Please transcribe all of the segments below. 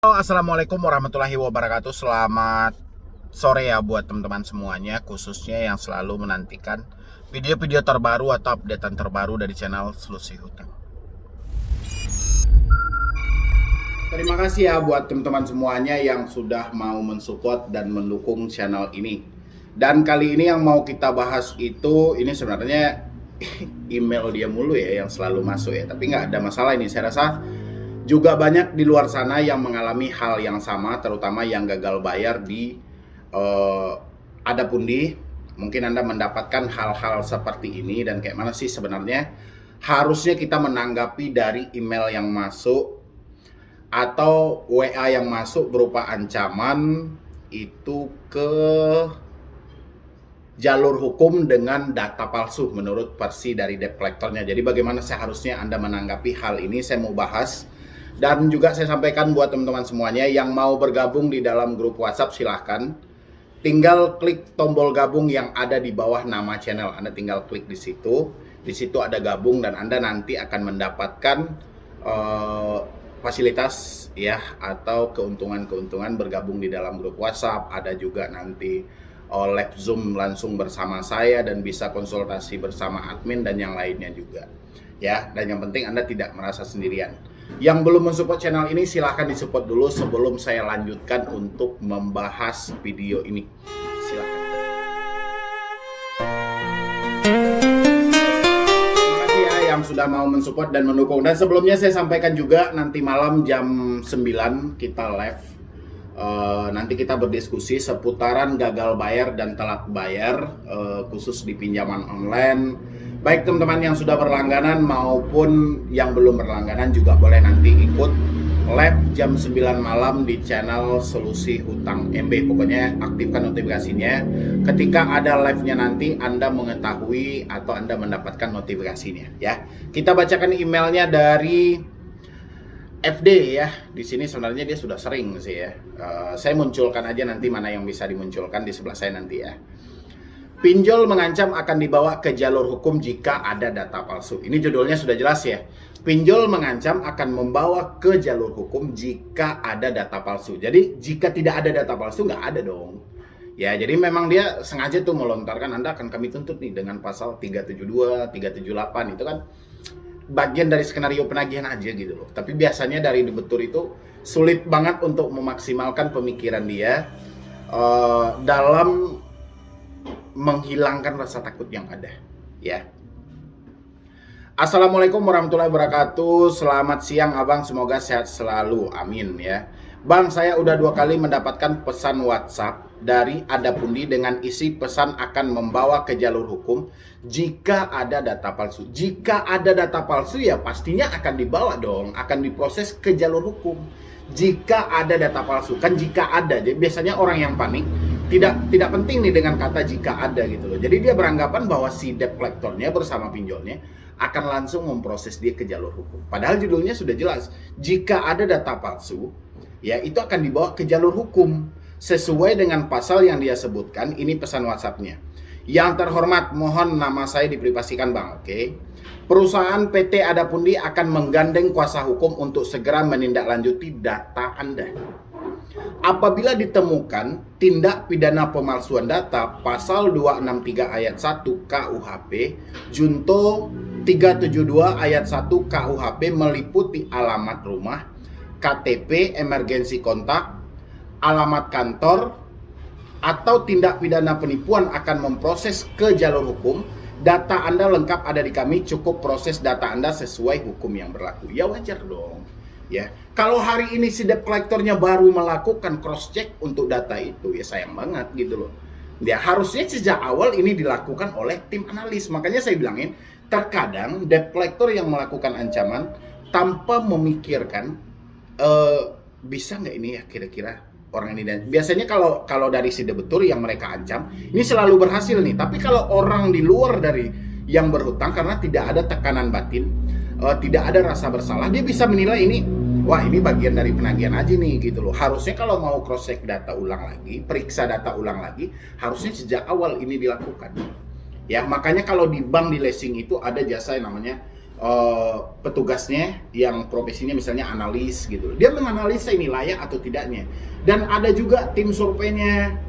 Halo, assalamualaikum warahmatullahi wabarakatuh. Selamat sore ya buat teman-teman semuanya, khususnya yang selalu menantikan video-video terbaru atau updatean terbaru dari channel Selusi Hutang. Terima kasih ya buat teman-teman semuanya yang sudah mau mensupport dan mendukung channel ini. Dan kali ini yang mau kita bahas ini sebenarnya email dia mulu ya yang selalu masuk ya. Tapi nggak ada masalah ini, saya rasa juga banyak di luar sana yang mengalami hal yang sama, terutama yang gagal bayar di Adapundi. Mungkin Anda mendapatkan hal-hal seperti ini dan kayak mana sih sebenarnya harusnya kita menanggapi dari email yang masuk atau WA yang masuk berupa ancaman itu ke jalur hukum dengan data palsu menurut versi dari debt collector-nya. Jadi bagaimana seharusnya Anda menanggapi hal ini, saya mau bahas. Dan juga saya sampaikan buat teman-teman semuanya yang mau bergabung di dalam grup WhatsApp, silahkan tinggal klik tombol gabung yang ada di bawah nama channel. Anda tinggal klik di situ. Di situ ada gabung dan Anda nanti akan mendapatkan fasilitas ya atau keuntungan-keuntungan bergabung di dalam grup WhatsApp. Ada juga nanti live Zoom langsung bersama saya dan bisa konsultasi bersama admin dan yang lainnya juga. Ya, dan yang penting Anda tidak merasa sendirian. Yang belum mensupport channel ini silahkan disupport dulu sebelum saya lanjutkan untuk membahas video ini. Silahkan. Terima kasih ya yang sudah mau mensupport dan mendukung. Dan sebelumnya saya sampaikan juga nanti malam jam 9 kita live. Nanti kita berdiskusi seputaran gagal bayar dan telat bayar khusus di pinjaman online. Baik teman-teman yang sudah berlangganan maupun yang belum berlangganan juga boleh nanti ikut live jam 9 malam di channel Solusi Hutang MB. Pokoknya aktifkan notifikasinya. Ketika ada live-nya nanti Anda mengetahui atau Anda mendapatkan notifikasinya ya. Kita bacakan emailnya dari FD ya. Di sini sebenarnya dia sudah sering sih ya. Saya munculkan aja nanti mana yang bisa dimunculkan di sebelah saya nanti ya. Pinjol mengancam akan dibawa ke jalur hukum jika ada data palsu. Ini judulnya sudah jelas ya. Pinjol mengancam akan membawa ke jalur hukum jika ada data palsu. Jadi jika tidak ada data palsu nggak ada dong. Ya, jadi memang dia sengaja tuh melontarkan Anda akan kami tuntut nih dengan pasal 372, 378 itu kan bagian dari skenario penagihan aja gitu loh. Tapi biasanya dari debitur itu sulit banget untuk memaksimalkan pemikiran dia dalam menghilangkan rasa takut yang ada ya. Assalamualaikum warahmatullahi wabarakatuh. Selamat siang abang, semoga sehat selalu, amin ya. Bang, saya udah 2 kali mendapatkan pesan WhatsApp dari Adapundi dengan isi pesan akan membawa ke jalur hukum jika ada data palsu. Jika ada data palsu ya pastinya akan dibawa dong, akan diproses ke jalur hukum. Jika ada data palsu, kan jika ada. Jadi biasanya orang yang panik tidak penting nih dengan kata jika ada gitu loh. Jadi dia beranggapan bahwa si debt collector-nya bersama pinjolnya akan langsung memproses dia ke jalur hukum. Padahal judulnya sudah jelas. Jika ada data palsu, ya itu akan dibawa ke jalur hukum sesuai dengan pasal yang dia sebutkan. Ini pesan WhatsApp-nya. Yang terhormat, mohon nama saya diprivasikan Bang, oke? Perusahaan PT Adapundi akan menggandeng kuasa hukum untuk segera menindaklanjuti data Anda. Apabila ditemukan tindak pidana pemalsuan data pasal 263 ayat 1 KUHP junto 372 ayat 1 KUHP meliputi alamat rumah, KTP, emergensi kontak, alamat kantor, atau tindak pidana penipuan akan memproses ke jalur hukum. Data Anda lengkap ada di kami, cukup proses data Anda sesuai hukum yang berlaku. Ya wajar dong. Ya, kalau hari ini si debt collector-nya baru melakukan cross check untuk data itu, ya sayang banget gitu loh. Ya harusnya sejak awal ini dilakukan oleh tim analis. Makanya saya bilangin, terkadang debt collector yang melakukan ancaman tanpa memikirkan bisa nggak ini ya kira-kira orang ini. Dan biasanya kalau dari si debitur yang mereka ancam ini selalu berhasil nih. Tapi kalau orang di luar dari yang berhutang karena tidak ada tekanan batin, tidak ada rasa bersalah, dia bisa menilai ini, wah ini bagian dari penagihan aja nih gitu loh. Harusnya kalau mau cross check data ulang lagi, periksa data ulang lagi, harusnya sejak awal ini dilakukan. Ya makanya kalau di bank di leasing itu ada jasa yang namanya petugasnya yang profesinya misalnya analis gitu. Dia menganalisa ini layak atau tidaknya. Dan ada juga tim surveinya.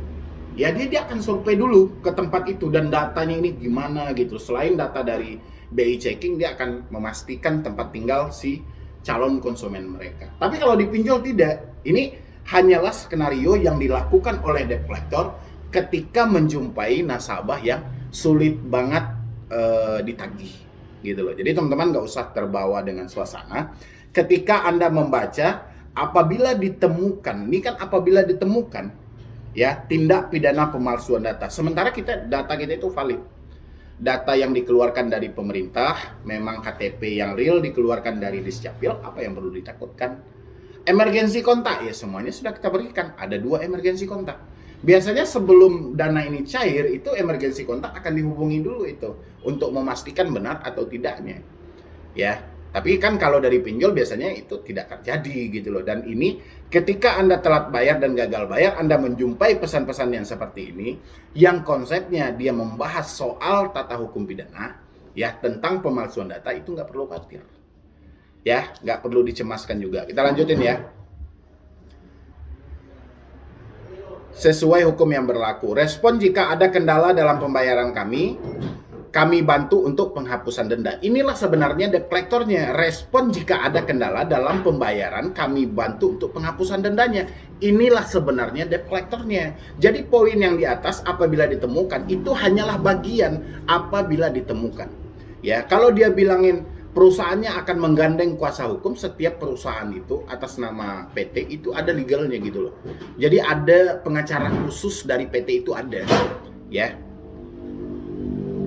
Ya dia akan survei dulu ke tempat itu dan datanya ini gimana gitu. Selain data dari BI checking, dia akan memastikan tempat tinggal si calon konsumen mereka. Tapi kalau di pinjol tidak. Ini hanyalah skenario yang dilakukan oleh debt collector ketika menjumpai nasabah yang sulit banget ditagih gitu loh. Jadi teman-teman nggak usah terbawa dengan suasana ketika Anda membaca apabila ditemukan, ini kan apabila ditemukan ya tindak pidana pemalsuan data. Sementara data kita itu valid. Data yang dikeluarkan dari pemerintah, memang KTP yang real dikeluarkan dari Discapil, apa yang perlu ditakutkan? Emergensi kontak ya semuanya sudah kita berikan. Ada 2 emergensi kontak. Biasanya sebelum dana ini cair, itu emergency kontak akan dihubungi dulu itu untuk memastikan benar atau tidaknya. Ya, tapi kan kalau dari pinjol biasanya itu tidak terjadi gitu loh. Dan ini ketika Anda telat bayar dan gagal bayar, Anda menjumpai pesan-pesan yang seperti ini, yang konsepnya dia membahas soal tata hukum pidana, ya tentang pemalsuan data, itu nggak perlu khawatir. Ya, nggak perlu dicemaskan juga. Kita lanjutin ya. Sesuai hukum yang berlaku. Respon jika ada kendala dalam pembayaran kami bantu untuk penghapusan denda. Inilah sebenarnya debt collectornya. Respon jika ada kendala dalam pembayaran, kami bantu untuk penghapusan dendanya. Inilah sebenarnya debt collectornya. Jadi poin yang di atas apabila ditemukan itu hanyalah bagian apabila ditemukan. Ya, kalau dia bilangin perusahaannya akan menggandeng kuasa hukum, setiap perusahaan itu atas nama PT itu ada legalnya gitu loh. Jadi ada pengacara khusus dari PT itu ada, ya.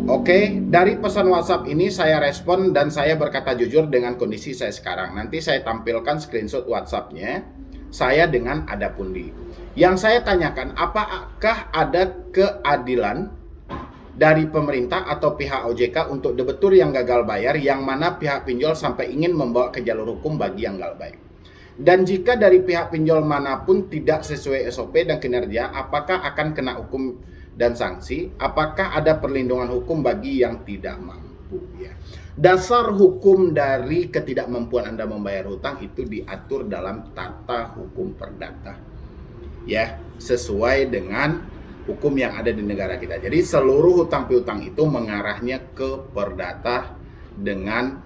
Oke, dari pesan WhatsApp ini saya respon dan saya berkata jujur dengan kondisi saya sekarang. Nanti saya tampilkan screenshot WhatsApp-nya saya dengan Adapundi. Yang saya tanyakan, apakah ada keadilan dari pemerintah atau pihak OJK untuk debitur yang gagal bayar, yang mana pihak pinjol sampai ingin membawa ke jalur hukum bagi yang gagal bayar. Dan jika dari pihak pinjol manapun tidak sesuai SOP dan kinerja, apakah akan kena hukum dan sanksi? Apakah ada perlindungan hukum bagi yang tidak mampu? Ya. Dasar hukum dari ketidakmampuan Anda membayar hutang itu diatur dalam tata hukum perdata. Ya, sesuai dengan hukum yang ada di negara kita. Jadi seluruh hutang piutang itu mengarahnya ke perdata dengan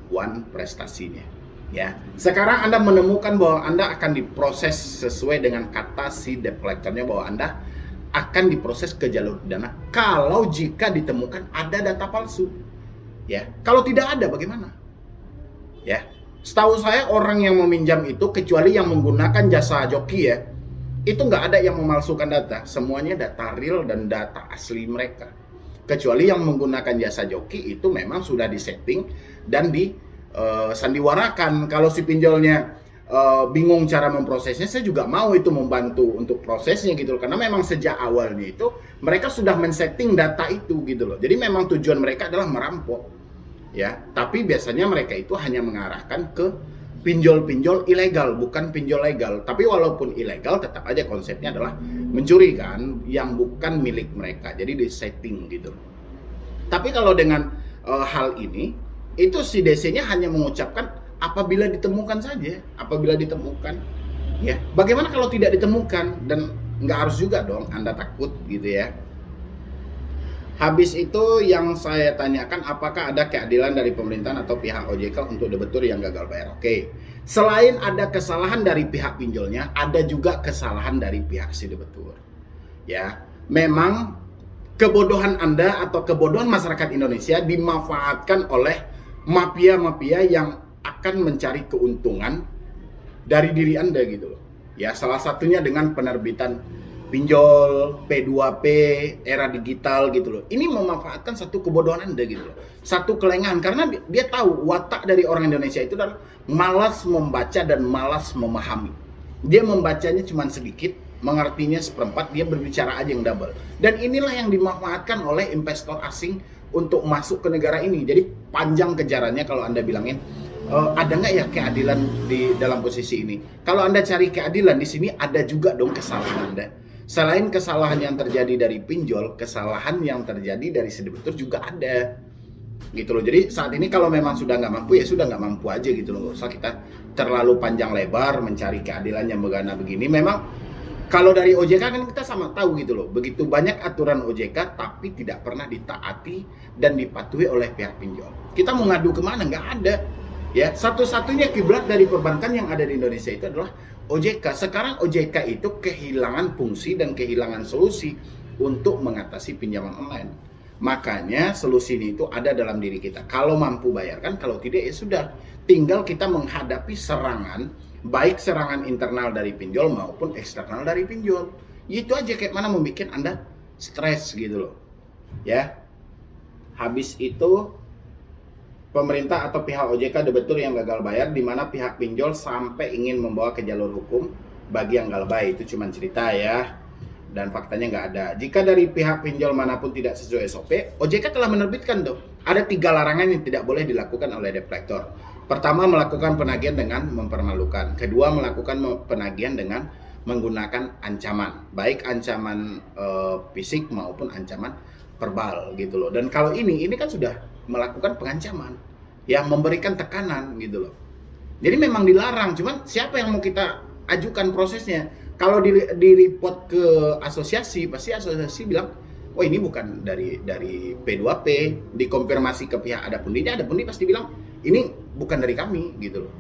prestasinya. Ya. Sekarang Anda menemukan bahwa Anda akan diproses sesuai dengan kata si debt collector-nya, bahwa Anda akan diproses ke jalur pidana kalau jika ditemukan ada data palsu. Ya. Kalau tidak ada bagaimana? Ya. Setahu saya orang yang meminjam itu kecuali yang menggunakan jasa joki ya, itu nggak ada yang memalsukan data, semuanya data real dan data asli mereka. Kecuali yang menggunakan jasa joki itu memang sudah disetting dan disandiwarakan. Kalau si pinjolnya bingung cara memprosesnya, saya juga mau itu membantu untuk prosesnya gitu loh. Karena memang sejak awalnya itu mereka sudah men-setting data itu gitu loh. Jadi memang tujuan mereka adalah merampok. Ya, tapi biasanya mereka itu hanya mengarahkan ke pinjol-pinjol ilegal, bukan pinjol legal. Tapi walaupun ilegal, tetap aja konsepnya adalah mencuri kan, yang bukan milik mereka. Jadi di-setting gitu. Tapi kalau dengan hal ini, itu si DC-nya hanya mengucapkan apabila ditemukan saja. Apabila ditemukan. Ya, bagaimana kalau tidak ditemukan? Dan nggak harus juga dong Anda takut gitu ya. Habis itu yang saya tanyakan, apakah ada keadilan dari pemerintahan atau pihak OJK untuk debitur yang gagal bayar? Oke. Selain ada kesalahan dari pihak pinjolnya, ada juga kesalahan dari pihak si debitur. Ya, memang kebodohan Anda atau kebodohan masyarakat Indonesia dimanfaatkan oleh mafia-mafia yang akan mencari keuntungan dari diri Anda gitu loh. Ya, salah satunya dengan penerbitan pinjol, P2P, era digital gitu loh. Ini memanfaatkan satu kebodohan Anda gitu loh. Satu kelengahan, karena dia tahu watak dari orang Indonesia itu adalah malas membaca dan malas memahami. Dia membacanya cuma sedikit, mengertinya seperempat, dia berbicara aja yang double. Dan inilah yang dimanfaatkan oleh investor asing untuk masuk ke negara ini. Jadi panjang kejarannya kalau Anda bilangin, ada nggak ya keadilan di dalam posisi ini? Kalau Anda cari keadilan di sini, ada juga dong kesalahan Anda. Selain kesalahan yang terjadi dari pinjol, kesalahan yang terjadi dari si debitur juga ada. gitu loh. Jadi saat ini kalau memang sudah nggak mampu ya sudah nggak mampu aja gitu loh. Nggak usah kita terlalu panjang lebar mencari keadilan yang begana begini. Memang kalau dari OJK kan kita sama tahu gitu loh. Begitu banyak aturan OJK tapi tidak pernah ditaati dan dipatuhi oleh pihak pinjol. Kita mau ngadu kemana? Nggak ada. Ya, satu-satunya kiblat dari perbankan yang ada di Indonesia itu adalah OJK. Sekarang OJK itu kehilangan fungsi dan kehilangan solusi untuk mengatasi pinjaman online. Makanya solusi ini itu ada dalam diri kita. Kalau mampu bayarkan, kalau tidak ya sudah. Tinggal kita menghadapi serangan, baik serangan internal dari pinjol maupun eksternal dari pinjol. Itu aja, kayak mana membuat Anda stres gitu loh. Ya. Habis itu pemerintah atau pihak OJK debetur yang gagal bayar, di mana pihak pinjol sampai ingin membawa ke jalur hukum bagi yang galbay. Itu cuma cerita ya, dan faktanya nggak ada. Jika dari pihak pinjol manapun tidak sesuai SOP, OJK telah menerbitkan tuh ada 3 larangan yang tidak boleh dilakukan oleh debt collector. Pertama, melakukan penagihan dengan mempermalukan. Kedua, melakukan penagihan dengan menggunakan ancaman, baik ancaman fisik maupun ancaman verbal gitu loh. Dan kalau ini kan sudah melakukan pengancaman, ya, memberikan tekanan gitu loh. Jadi memang dilarang, cuman siapa yang mau kita ajukan prosesnya? Kalau di report ke asosiasi, pasti asosiasi bilang, "Oh, ini bukan dari P2P." Dikonfirmasi ke pihak Adapundi pasti bilang, "Ini bukan dari kami," gitu loh.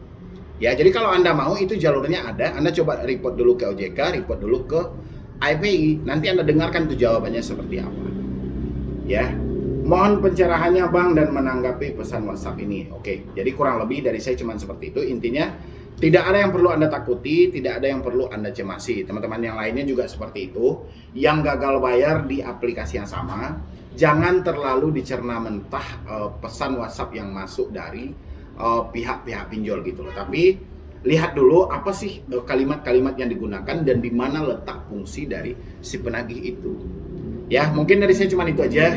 Ya, jadi kalau Anda mau itu jalurnya ada, Anda coba report dulu ke OJK, report dulu ke IPI, nanti Anda dengarkan tuh jawabannya seperti apa. Ya. Mohon pencerahannya Bang dan menanggapi pesan WhatsApp ini. Oke, jadi kurang lebih dari saya cuma seperti itu. Intinya tidak ada yang perlu Anda takuti, tidak ada yang perlu Anda cemasi. Teman-teman yang lainnya juga seperti itu. Yang gagal bayar di aplikasi yang sama, jangan terlalu dicerna mentah pesan WhatsApp yang masuk dari pihak-pihak pinjol gitu loh. Tapi lihat dulu apa sih kalimat-kalimat yang digunakan dan di mana letak fungsi dari si penagih itu. Ya, mungkin dari saya cuma itu aja.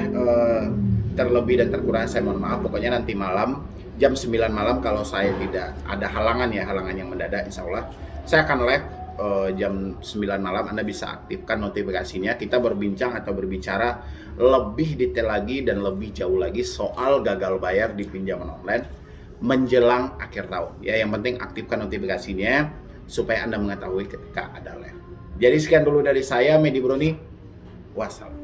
Terlebih dan terkurang saya mohon maaf. Pokoknya nanti malam jam 9 malam kalau saya tidak ada halangan yang mendadak, insya Allah saya akan live jam 9 malam. Anda bisa aktifkan notifikasinya. Kita berbincang atau berbicara lebih detail lagi dan lebih jauh lagi soal gagal bayar di pinjaman online menjelang akhir tahun. Ya, yang penting aktifkan notifikasinya supaya Anda mengetahui ketika ada live. Jadi sekian dulu dari saya, Medi Broni. Wassalam.